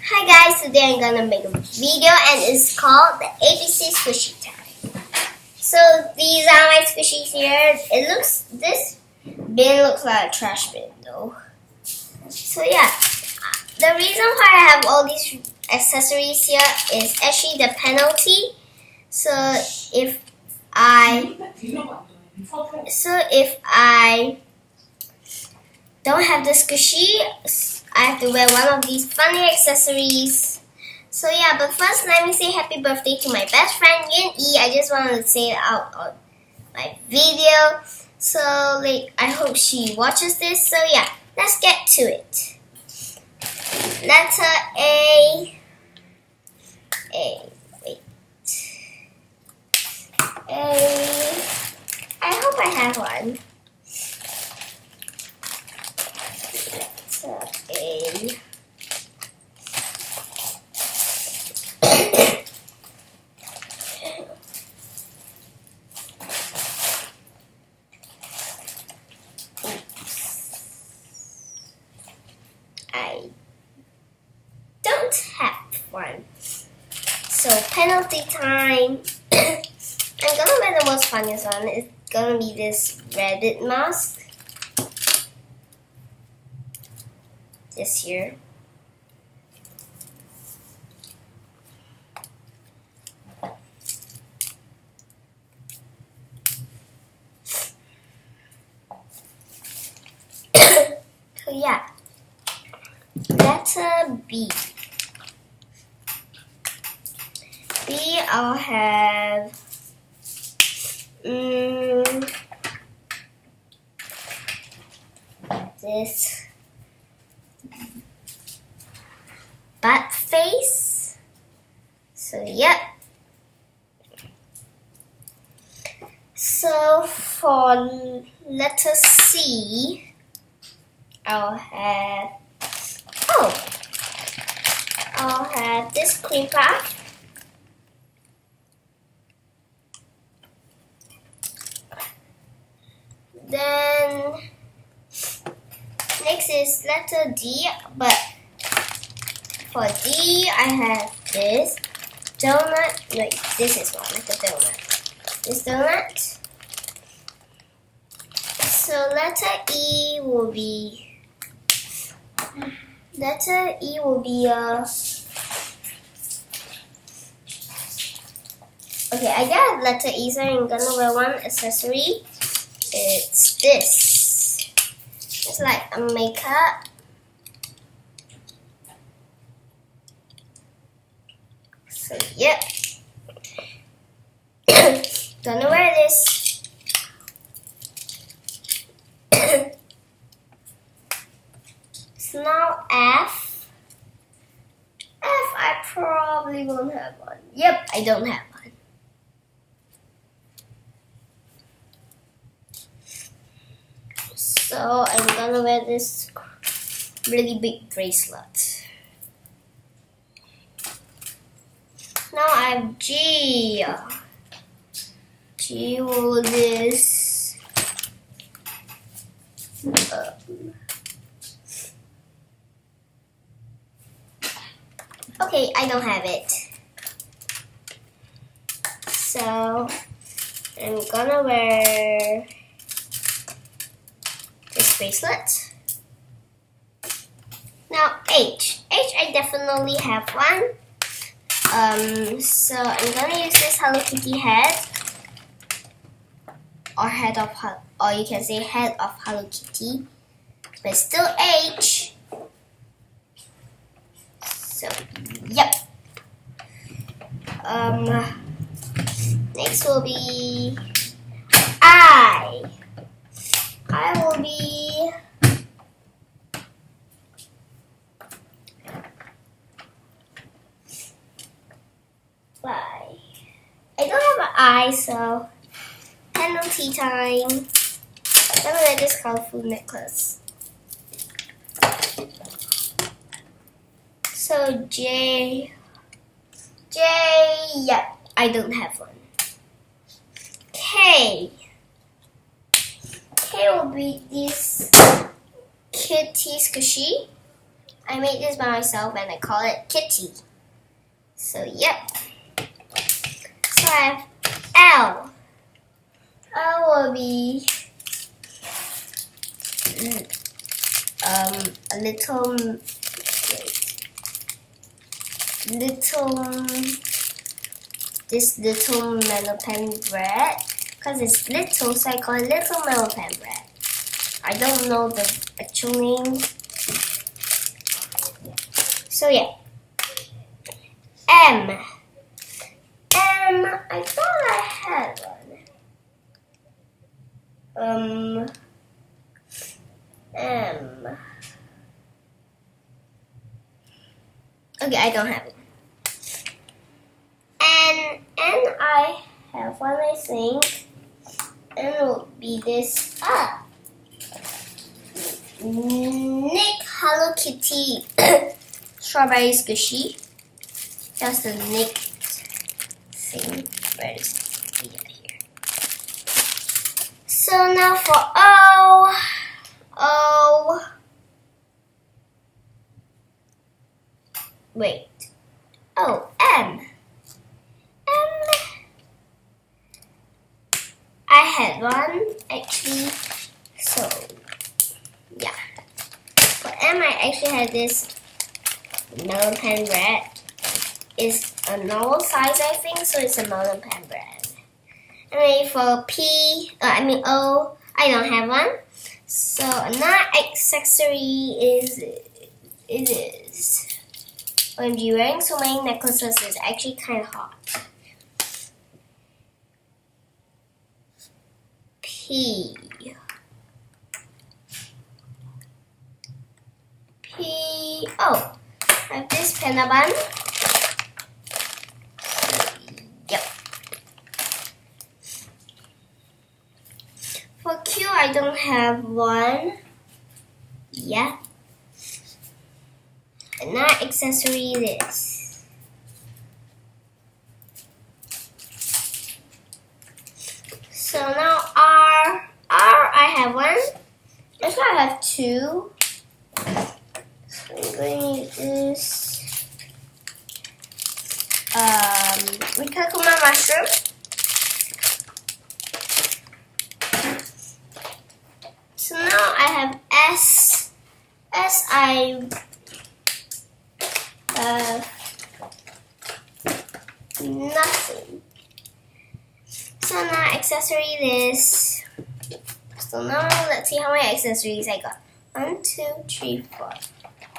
Hi guys, today I'm gonna make a video and it's called the ABC Squishy Time. So these are my squishies here. This bin looks like a trash bin though. So yeah, the reason why I have all these accessories here is actually the penalty. So if I don't have the squishy, I have to wear one of these funny accessories. So yeah, but first let me say happy birthday to my best friend Yun Yi. I just wanted to say it out on my video. So I hope she watches this. So yeah, let's get to it. Letter A. Wait. A. I hope I have one. Letter A. I don't have one. So penalty time. I'm gonna wear the most funniest one. It's gonna be this Reddit mask. This year. So yeah. Letter B. B, I'll have this butt face. So yep. So for letter C, I'll have this cream puff. Then next is letter D, but for D I have this donut. Wait, this is one, like a donut. This donut. So letter E will be okay, I got letter E, so I'm gonna wear one accessory. It's this. It's like a makeup. So yep. Gonna wear this. So now F. I probably won't have one. Yep, I don't have one. So I'm gonna wear this really big bracelet. Now I have G. G will this. Okay, I don't have it. So I'm gonna wear this bracelet. Now H. I definitely have one. So I'm gonna use this Hello Kitty head, or you can say head of Hello Kitty, but still H. So yep. Next will be I. I will be I don't have an eye, so penalty time. I'm gonna wear this colorful necklace. So J, yep, I don't have one. K will be this kitty squishy. I made this by myself and I call it Kitty. So yep. So I have L. L will be a little this little melon bread, because it's little, so I call it little melon bread. I don't know the actual name. So yeah. M. I thought I had one. M. Okay, I don't have it. And I have one, I think. And it will be this. Nick Hello Kitty Strawberry Squishy. That's the Nick thing. Where is it? Yeah, here. So now for O. Wait. Oh, M. I had one actually. So yeah. For M, I actually had this melon pan bread. It's a normal size, I think, so it's a melon pan bread. And then for O, I don't have one. So another accessory is OMG, wearing so many necklaces is actually kind of hot. P. Oh, I have this panda bun. Yep. For Q, I don't have one. Yeah. Another accessory is so now R, I have one. Actually, I have two. So I'm going to use this Rikakuma mushroom. So now I have S. I nothing. So now accessory this. So now let's see how many accessories I got. 1, 2, 3, 4,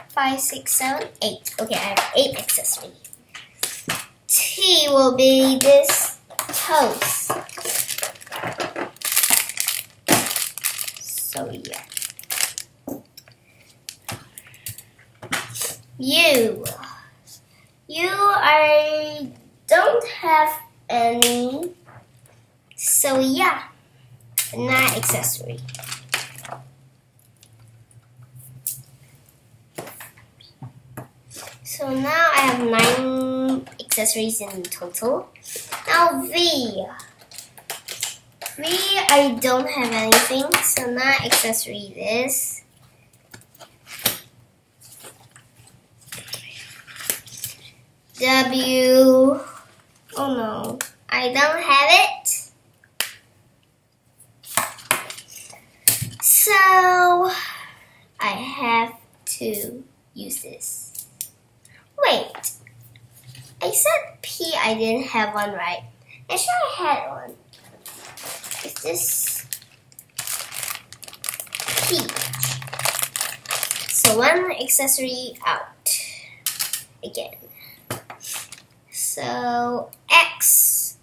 5, 6, 7, 8. Okay, I have 8 accessories. T will be this toast. So yeah. U, I don't have any. So yeah, not accessory. So now I have 9 accessories in total. Now V, I don't have anything. So now accessory this. W, oh no, I don't have it. So I have to use this. Wait, I said P, I didn't have one, right? Actually, I had one. Is this peach? So one accessory out again. So X.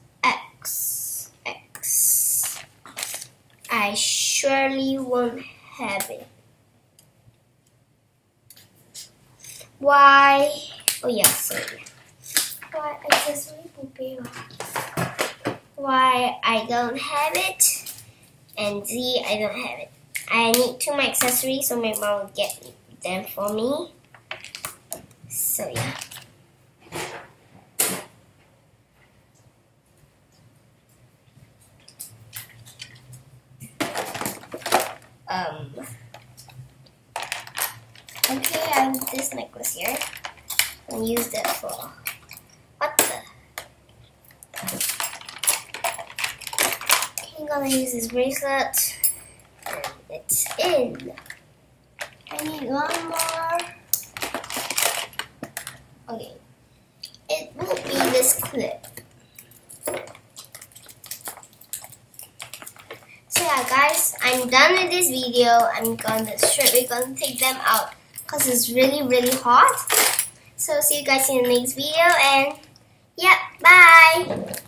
I surely won't have it. Y. Oh yeah, sorry. Y accessory will be Y. I don't have it, and Z. I don't have it. I need 2 more accessories, so my mom will get them for me. So yeah. Okay, I have this necklace here. And use that for what the? Okay, I'm gonna use this bracelet. And it's in. I need one more. Okay. It will be this clip. So yeah guys, I'm done with this video. We're gonna take them out because it's really hot. So see you guys in the next video, and yeah, bye.